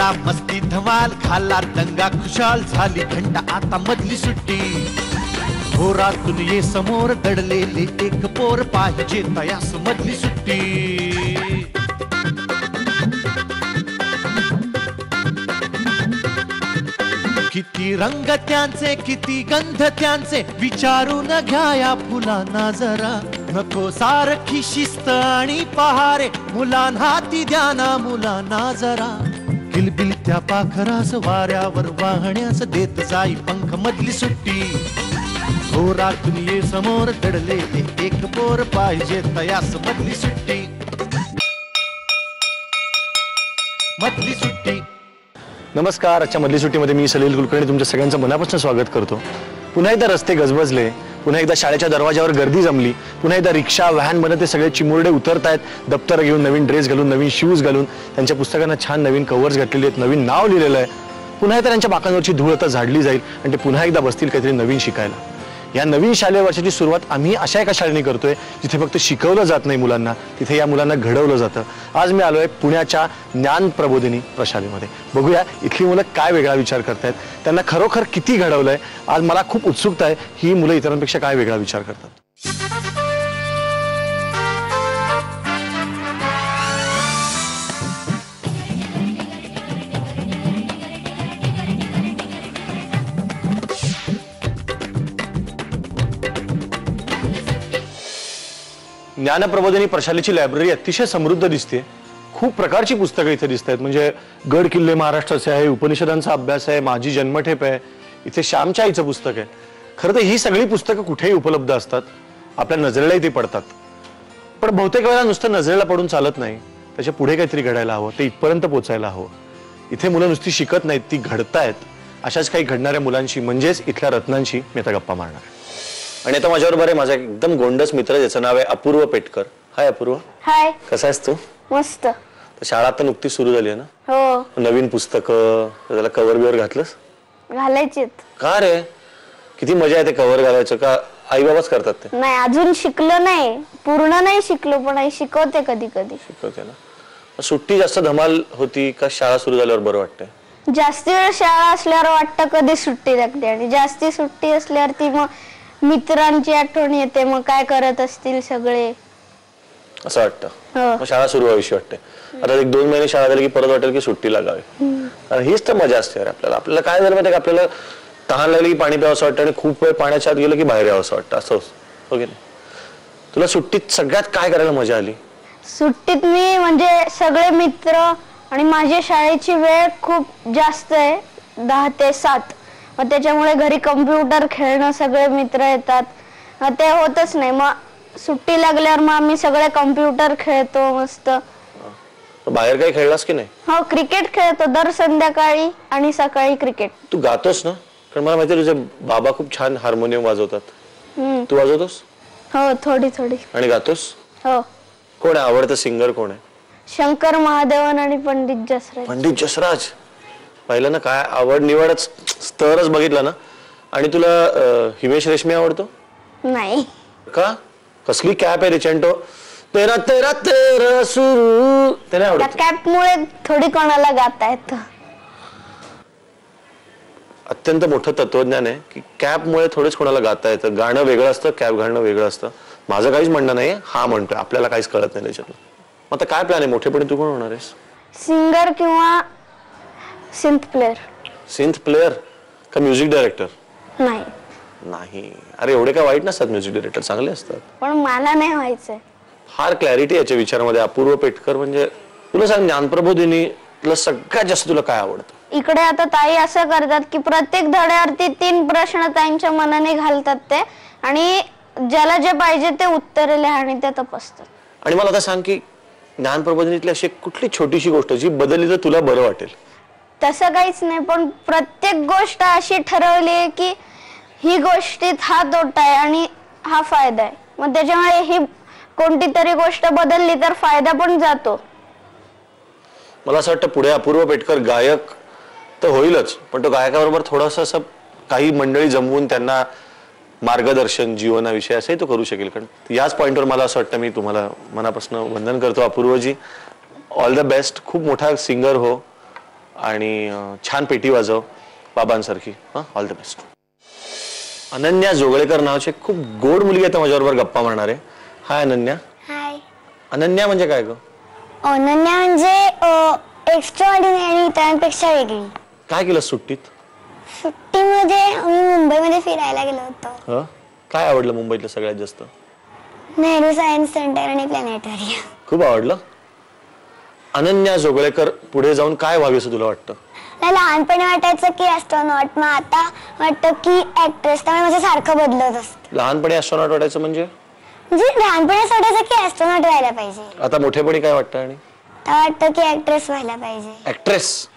करा मस्ती धमाल, खाला दंगा खुशाल, झाली घंटा आता मधली सुट्टी. घोरातून ये समोर दडलेले एक पोर, पाहिजे तयास मधली सुट्टी. किती रंग त्यांचे किती गंध त्यांचे, विचारून घ्या या फुलांना जरा. नको सारखी शिस्त आणि पहारे, मुलांना हाती द्या ना मुलांना जरा. किलबिल त्या पाखरास वाऱ्यावर वाहण्यास देत जाई पंख मधली सुट्टी. घोरातून ये समोर दडलेले एक पोर, पाहिजे तयास मधली सुट्टी. मधली सुट्टी. नमस्कार. आजच्या मधली सुट्टीमध्ये मी सलील कुलकर्णी तुमच्या सगळ्यांचं मनापासून स्वागत करतो. पुन्हा एकदा रस्ते गजबजले, पुन्हा एकदा शाळेच्या दरवाजावर गर्दी जमली, पुन्हा एकदा रिक्षा व्हॅनमध्ये ते सगळे चिमुरडे उतरतायत, दप्तर घेऊन, नवीन ड्रेस घालून, नवीन शूज घालून, त्यांच्या पुस्तकांना छान नवीन कव्हर्स घातलेले आहेत, नवीन नाव लिहिलेलं आहे. पुन्हा एकदा त्यांच्या बाकांवरची धूळ आता झाडली जाईल आणि ते पुन्हा एकदा बसतील काहीतरी नवीन शिकायला. या नवीन शालेय वर्षाची सुरुवात आम्ही अशा एका शाळेने करतोय जिथे फक्त शिकवलं जात नाही मुलांना, तिथे या मुलांना घडवलं जातं. आज मी आलोय पुण्याच्या ज्ञान प्रबोधिनी प्रशालेमध्ये. बघूया इथली मुलं काय वेगळा विचार करतायत, त्यांना खरोखर किती घडवलंय. आज मला खूप उत्सुकता आहे ही मुलं इतरांपेक्षा काय वेगळा विचार करतात. ज्ञानप्रबोधिनी प्रशालेची लायब्ररी अतिशय समृद्ध दिसते. खूप प्रकारची पुस्तकं इथे दिसत आहेत. म्हणजे गड किल्ले महाराष्ट्राचे आहे, उपनिषदांचा अभ्यास आहे, माझी जन्मठेप आहे, इथे श्यामच्या आईचं पुस्तक आहे. खरं तर ही सगळी पुस्तकं कुठेही उपलब्ध असतात, आपल्या नजरेलाही ते पडतात. पण बहुतेक वेळा नुसतं नजरेला पडून चालत नाही, त्याच्या पुढे काहीतरी घडायला हवं, ते इथपर्यंत पोहोचायला हवं. इथे मुलं नुसती शिकत नाहीत, ती घडतायत. अशाच काही घडणाऱ्या मुलांशी म्हणजेच इथल्या रत्नांशी मी आता गप्पा मारणार आहे. आणि आता माझ्याबरोबर आहे माझा एकदम गोंडस मित्र, ज्याचं नाव आहे अपूर्व पेटकर. हाय अपूर्व. हाय. कसा आहेस तू? मस्त. शाळा आता नुकतीच सुरू झाली आहे ना? हो. नवीन पुस्तकं, त्याला कव्हर बिवर घातलंस? घालायचेत. का रे? किती मजा येते कव्हर घालायचं. का आई बाबाच करतात ते? नाही, अजून शिकलो नाही, पूर्ण नाही शिकलो, पण आई शिकवते कधी कधी. शिकवते ना. सुट्टी जास्त धमाल होती का शाळा सुरू झाल्यावर बरं वाटतंय? जास्ती वेळ शाळा असल्यावर वाटतं कधी सुट्टी लागते, आणि जास्ती सुट्टी असल्यावर ती मग मित्रांची आठवण येते, मग काय करत असतील सगळे असं वाटतं. मग शाळा सुरू व्हावीशी वाटते. आता 1-2 महिने शाळा झाली की परत वाटेल की सुट्टी लागावी. आणि हीच तर मजा असते आपल्याला. आपल्याला काय झालं माहिती का, आपल्याला तहान लागली की पाणी प्यावंसं वाटतं आणि खूप वेळ पाण्याच्या आत गेलं की बाहेर यावंसं वाटतं. असं हो की नाही? तुला सुट्टीत सगळ्यात काय करायला मजा आली? सुट्टीत मी म्हणजे सगळे मित्र आणि माझ्या शाळेची वेळ खूप जास्त आहे, 10 ते 7. मग त्याच्यामुळे घरी कम्प्युटर खेळणं, सगळे मित्र येतात, ते होतच नाही. मग सुट्टी लागल्यावर मग आम्ही सगळे कम्प्युटर खेळतो मस्त. बाहेर काही खेळलास की नाही? हो, क्रिकेट खेळतो दर संध्याकाळी आणि सकाळी क्रिकेट. तू गातोस ना? कारण मला माहिती तुझे बाबा खूप छान हार्मोनियम वाजवतात. तू वाजवतोस? हो, थोडी थोडी. आणि गातोस? हो. कोण आहे आवडतं सिंगर? कोण आहे? शंकर महादेवन आणि पंडित जसराज. पंडित जसराज. पाहिलं ना, काय आवड निवडच स्तरच बघितला ना. आणि तुला हिमेश रेशमी आवडतो? नाही. का? कसली कॅप आहे रिचेंटो, तेरा तेरा तेरा सुरू, ते नाही आवडत? कॅप मुळे थोडी कोणाला गाता येतं. अत्यंत मोठं तत्वज्ञान आहे की कॅप मुळे थोडेच कोणाला गाता येतं. गाणं वेगळं असतं, कॅप घालणं वेगळं असतं. माझं काहीच म्हणणं नाही, हा म्हणतोय, आपल्याला काहीच कळत नाही त्याच्यातलं. मग आता काय प्लॅन आहे मोठेपणी? तू कोण होणार आहेस? सिंगर किंवा सिंथ प्लेअर. सिंथ प्लेअर का म्युझिक डायरेक्टर? नाही. नाही. अरे एवढे काय वाईट नसतात म्युझिक डायरेक्टर, चांगले असतात. पण मला नाही व्हायचंय. फार क्लॅरिटी याच्या विचारामध्ये. अपूर्व पेटकर, म्हणजे तुला सांग, ज्ञानप्रबोधिनी तुला सगळ्यात जास्त तुला काय आवडतं? इकडे आता ताई असं करतात की प्रत्येक धड्यावरती 3 प्रश्न ताईंच्या मनाने घालतात ते, आणि ज्याला जे पाहिजे ते उत्तरे लिहा आणि ते तपासतात. आणि मला आता सांग की ज्ञानप्रबोधिनीतली अशी कुठली छोटीशी गोष्ट जी बदलली तर तुला बरं वाटेल? तसं काहीच नाही, पण प्रत्येक गोष्ट अशी ठरवली आहे की ही गोष्टीत हा तोटा आहे आणि हा फायदा आहे. मग त्याच्यामुळे ही कोणती तरी गोष्ट बदलली तर फायदा पण जातो. मला असं वाटतं पुढे अपूर्व पेटकर गायक तर होईलच, पण तो गायकाबरोबर थोडंसं असं काही मंडळी जमवून त्यांना मार्गदर्शन जीवनाविषयी असंही तो करू शकेल. कारण याच पॉइंटवर मला असं वाटतं, मी तुम्हाला मनापासून वंदन करतो अपूर्वजी. All the best. खूप मोठा सिंगर हो, आणि छान पेटी वाजव बाबांसारखी. All the best. Ananya Joglekar नावाची खूप गोड मुलगी आता माझ्याबरोबर गप्पा मारणार आहे. हाय अनन्या. हाय. अनन्या म्हणजे काय ग? अनन्या म्हणजे एक्स्ट्रा ऑर्डिनरी, इतरांपेक्षा वेगळी. काय केलं सुट्टीत? सुट्टीमध्ये आम्ही मुंबईमध्ये फिरायला गेलो होतो. काय आवडलं मुंबईतलं सगळ्यात जास्त? नेहरू सायन्स सेंटर आणि प्लॅनेटोरियम. खूप आवडलं. अनन्या जोगळेकर पुढे जाऊन काय व्हावे असं तुला वाटतं? लहानपणी वाटायचं की ॲस्ट्रॉनॉट, मग आता वाटतं की ऍक्ट्रेस. त्यामुळे माझं सारखं बदलत असतं. लहानपणी ॲस्ट्रॉनॉट वाटायचं म्हणजे लहानपणी असं वाटायचं की ॲस्ट्रॉनॉट व्हायला पाहिजे. आता मोठेपणी काय वाटतं? आणि आता वाटतं की ऍक्ट्रेस व्हायला पाहिजे. ऍक्ट्रेस?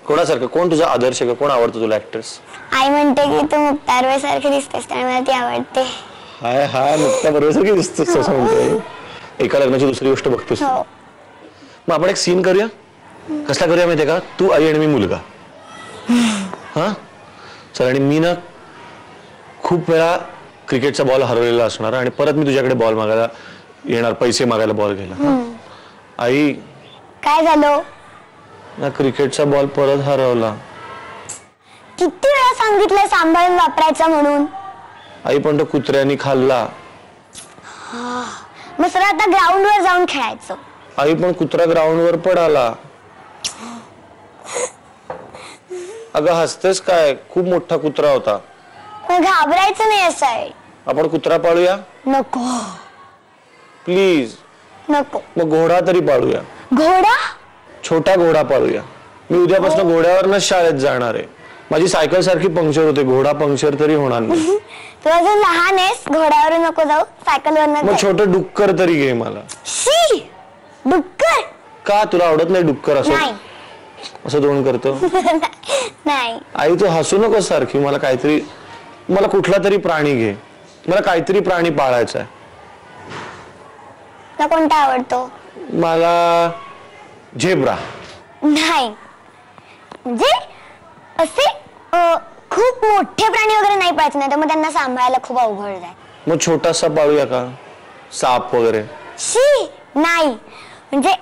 कोणासारखं? कोण तुझा आदर्श का? कोण आवडतो तुला ऍक्ट्रेस? आई म्हणते की तू मुक्ता बर्वेसारखी दिसतेस, त्यामुळे मला ती आवडते. हाय हाय, मुक्ता बर्वेसारखी दिसतेस असं म्हणते. एका लग्नाची दुसरी गोष्ट बघतोस. मग आपण एक सीन करूया. कसला करूया माहितीये का? तू आई आणि मी मुलगा. हा चल. आणि मी ना खूप वेळा क्रिकेटचा बॉल हरवलेला असणार आणि परत मी तुझ्याकडे बॉल मागायला येणार, पैसे मागायला बॉल घ्यायला. आई काय झालं? ना क्रिकेटचा बॉल परत हरवला. किती वेळा सांगितलं सांभाळून वापरायचा म्हणून. आई पण तो कुत्र्यानी खाल्ला. मग सर आता ग्राउंड वर जाऊन खेळायचं. आई पण कुत्रा ग्राउंड वर पडाला. अगं हसतेस काय? खूप मोठा कुत्रा होता. मग घाबरायचं नाही असं आहे. आपण कुत्रा पाळूया? नको प्लीज. नको. मग घोडा तरी पाळूया. घोडा? छोटा घोडा पाळूया. मी उद्यापासून घोड्यावरच शाळेत जाणार आहे. माझी सायकल सारखी पंक्चर होते, घोडा पंक्चर तरी होणार नाही. तू अजून लहान आहेस, घोड्यावर नको जाऊ, सायकलवर नको. मग छोटं डुक्कर तरी घे मला. शी, डुक्कर? का तुला आवडत नाही डुक्कर? असं नाही. असं दोन करतो. नाही. आई तू हसू नको सारखी. मला काहीतरी, मला कुठला तरी प्राणी घे. मला काहीतरी प्राणी पाळायचा आहे. तुला कोणता आवडतो? मला झेब्रा. नाही, म्हणजे असे खूप मोठे प्राणी वगैरे नाही पाळायचे, नाही तर मग त्यांना सांभाळायला खूप अवघड जाईल. मग छोटासा पाळूया का? साप वगैरे? शी, नाही. म्हणजे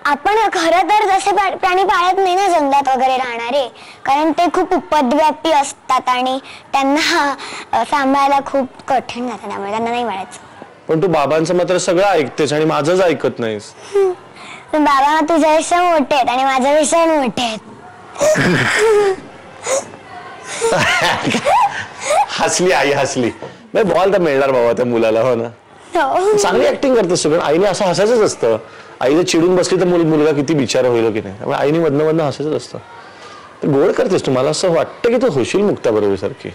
आपण खरं तर जसे प्राणी पाळत नाही ना जंगलात वगैरे राहणारे, कारण ते खूप उपद्व्यापी असतात आणि त्यांना सांभाळायला खूप कठीण जातं, त्यामुळे त्यांना नाही पाळायचं. पण तू बाबांचं मात्र सगळं ऐकतेस आणि माझंच ऐकत नाहीस. बाबा तुझ्यापेक्षा मोठे आहेत आणि माझ्यापेक्षा मोठे आहेत. हसली आई, हसली. बॉल तर मिळणार बाबा त्या मुलाला. हो ना, चांगली ऍक्टिंग करतेस तू. आईने असं हसायचंच असतं. आई जर चिडून बसली तर मुलगा किती बिचारा होईल की नाही. त्यामुळे आईने मधनं मधनं हसायचंच असतं. तर गोड करतेस तू. मला असं वाटतं की तू होशील मुक्ता बर्वेसारखी.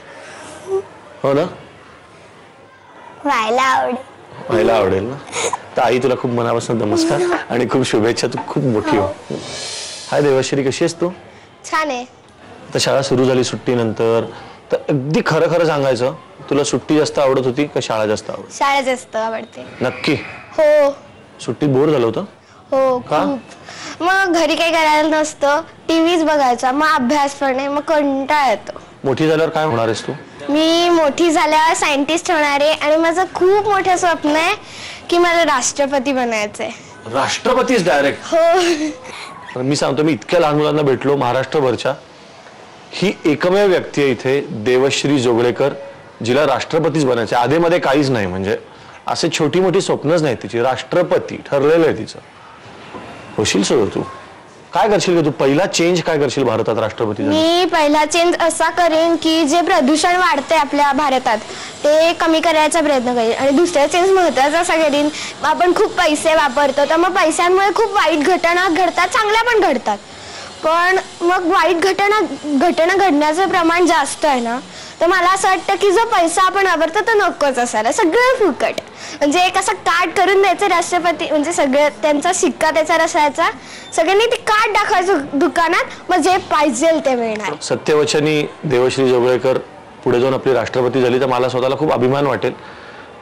हो ना? व्हायला आवडेल ना. तर आई तुला खूप मनापासून नमस्कार आणि खूप शुभेच्छा. तू खूप मोठी हो. हाय देवश्री, कशी आहेस तू? छान आहे. तर शाळा सुरू झाली सुट्टीनंतर, तर अगदी खरं खरं सांगायचं, तुला सुट्टी जास्त आवडत होती का शाळा जास्त आवडत? शाळा जास्त आवडते. नक्की? हो. सुट्टीत बोर झालं होतं? हो. का? मग घरी काही करायला नसतं, टीव्हीच बघायचा, मग अभ्यास करणे, मग कंटाळा येतो. मोठी झाल्यावर काय होणार आहेस तू? मी मोठी झाल्यावर सायंटिस्ट होणार आहे आणि माझं खूप मोठं स्वप्न आहे की मला राष्ट्रपती बनायचंय. राष्ट्रपतीच डायरेक्ट? हो. मी सांगतो, मी इतक्या लहान मुलांना भेटलो महाराष्ट्रभरच्या. ही एकमेव व्यक्ती आहे इथे, देवश्री जोगळेकर, जिला राष्ट्रपतीच बनायचं. आधीमध्ये काहीच नाही. म्हणजे असे छोटी मोठी स्वप्नच नाही तिची. राष्ट्रपती ठरलेलं आहे तिचं. होशील सगळं. तू काय करशील का? तू पहिला चेंज काय करशील भारतात राष्ट्रपती? मी पहिला चेंज असा करेन की जे प्रदूषण वाढते आपल्या भारतात ते कमी करायचा प्रयत्न करेन. आणि दुसरा चेंज महत्वाचा असा करेन, आपण खूप पैसे वापरतो, तर मग पैशांमुळे खूप वाईट घटना घडतात, चांगल्या पण घडतात. पण मग वाईट घटना घडण्याचं प्रमाण जास्त आहे ना, तर मला असं वाटतं की जो पैसा आपण वापरतो तो नकोच असायला. सगळं फुकट. म्हणजे एक असं कार्ड करून द्यायचं राष्ट्रपती, म्हणजे सगळं त्यांचा शिक्का त्याचा असायचा, सगळ्यांनी ते कार्ड दाखवायचं दुकानात, मग जे पाहिजे ते मिळणार. सत्यवचनी देवश्री जोगळेकर पुढे जाऊन आपली राष्ट्रपती झाली तर मला स्वतःला खूप अभिमान वाटेल.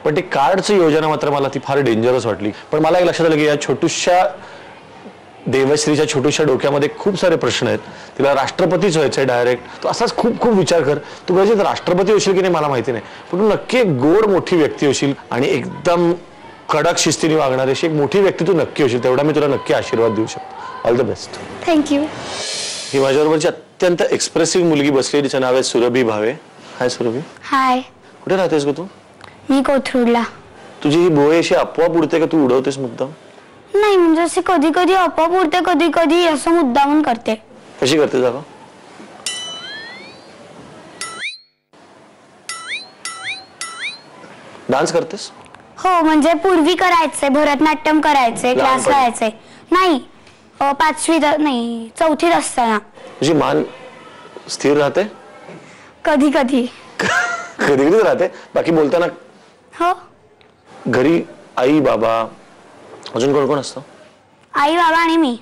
पण ती कार्डची योजना मात्र मला ती फार डेंजरस वाटली. पण मला एक लक्षात आलं की या छोटूशा देवश्रीच्या छोटूशा डोक्यामध्ये खूप सारे प्रश्न आहेत. तिला राष्ट्रपतीच व्हायचंय डायरेक्ट. तू असाच खूप खूप विचार कर. तू कदाचित राष्ट्रपती होशील की नाही मला माहिती नाही, पण तू नक्की एक गोड मोठी व्यक्ती होशील आणि एकदम कडक शिस्तीने वागणारी अशी एक मोठी व्यक्ती तू नक्की होशील. तेवढा मी तुला नक्की आशीर्वाद देऊ शकतो. All the best. थँक्यू. ही माझ्याबरोबरची अत्यंत एक्सप्रेसिव्ह मुलगी बसली, तिचं नाव आहे सुरभी भावे. हाय सुरभी. हाय. कुठे राहतेस ग तू? मी कोथरूडला. तुझी ही भोय अशी आपोआप उडते का तू उडवतेस मुद्दाम? नाही म्हणजे असे कधी कधी आपोआप उडते, कधी कधी असं मुद्दामून करते. कशी करते जागा? डान्स करतेस? हो म्हणजे पूर्वी करायचंय, भरतनाट्यम करायचंय, क्लास लहानपणी? करायचंय. नाही 5वीत नाही 4थीत असताना. तुझी मान स्थिर राहते? कधी कधी. कधी कधीच राहते. बाकी बोलताना? हो. घरी आई बाबा अजून कोण कोण असतं? आई बाबा आणि मी.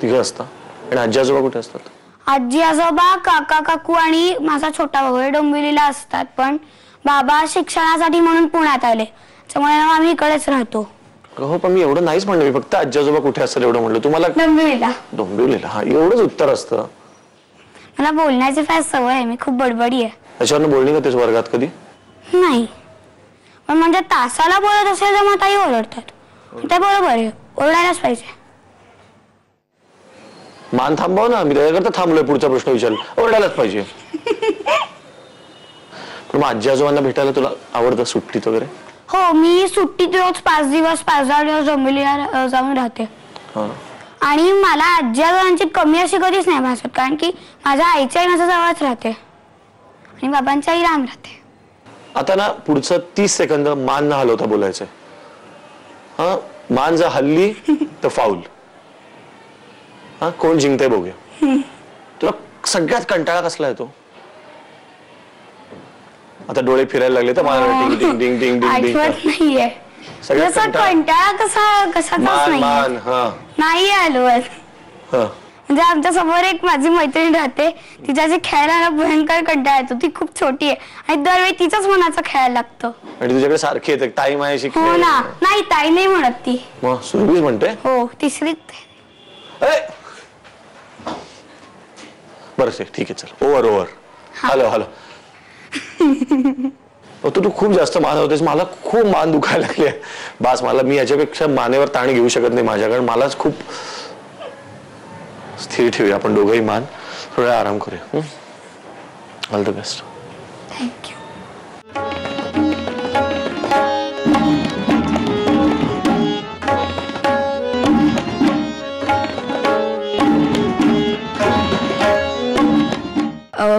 तिघं असतं. आणि आजी आजोबा कुठे असतात? आजी आजोबा, काका काकू आणि माझा छोटा भाऊ हे डोंबिवलीला असतात, पण बाबा शिक्षणासाठी म्हणून पुण्यात आले, त्यामुळे आम्ही इकडेच राहतो. हो पण मी एवढं नाहीच म्हणलं, मी फक्त आजी आजोबा कुठे असतात एवढं म्हणलं. तुम्हाला डोंबिवलीला. डोंबिवलीला. हा एवढंच उत्तर असतं. मला बोलण्याची फार सवय आहे, मी खूप बडबडी आहे. त्याच्यावरनं बोलणी करतेस वर्गात कधी? नाही पण म्हणजे तासाला बोलत असेल तर मग ताई ओरडतात. ते बरोबर आहे, ओरडायलाच पाहिजे. मान थांबव ना, मी त्याच्याकरता थांबलोय पुढचा प्रश्न विचारला. ओरडायलाच पाहिजे. पण मग आजी आजोबांना भेटायला तुला आवडतं सुट्टीत वगैरे? हो मी सुट्टीत रोज 5 दिवस 5-10 दिवस डोंबिवलीला जाऊन राहते. आणि मला आजी आजोबांची कमी अशी कधीच नाही भासत, कारण की माझ्या आईच्या आई माझ्या जवळच राहते आणि बाबांच्या आई लांब राहते. आता ना पुढचं 30 सेकंद मान न हलवता बोलायचंय. हा मान जर हल्ली तर फाऊल. हा कोण जिंकतंय बघूया. तुला सगळ्यात कंटाळा कसला येतो? आता डोळे फिरायला लागले तर मला डिंग डिंग डिंग डिंग डिंग आठवत नाहीये. कंटाळा कशाचाच नाही आठवत. म्हणजे आमच्या समोर एक माझी मैत्रीण राहते, तिच्या जे खेळायला भयंकर कंटाळा येतो. ती खूप छोटी आहे आणि दरवेळी तिचाच मनाचा खेळायला लागतो. आणि तुझ्याकडे सारखी येते टाइम आहे शिक. हो ना. नाही ताई नाही म्हणत ती. मग सुरभीच म्हणते? हो 3रीत. बरं ठीक आहे चल. ओव्हर. Hello hello. तू खूप जास्त मान होतेस, मला खूप मान दुखायला लागले. बास मला, मी याच्यापेक्षा मानेवर ताण घेऊ शकत नाही माझ्याकडे. मलाच खूप स्थिर ठेवूया आपण दोघंही मान, थोडा आराम करूया. All the best. थँक्यू.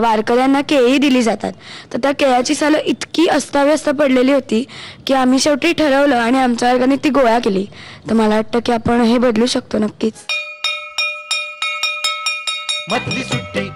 वारकऱ्यांना केळी दिली जातात, तर त्या केळ्याची सालं इतकी अस्ताव्यस्त पडलेली होती की आम्ही शेवटी ठरवलं आणि आमच्या वर्गाने ती गोळा केली. तर मला वाटतं की आपण हे बदलू शकतो नक्कीच. मधली सुट्टी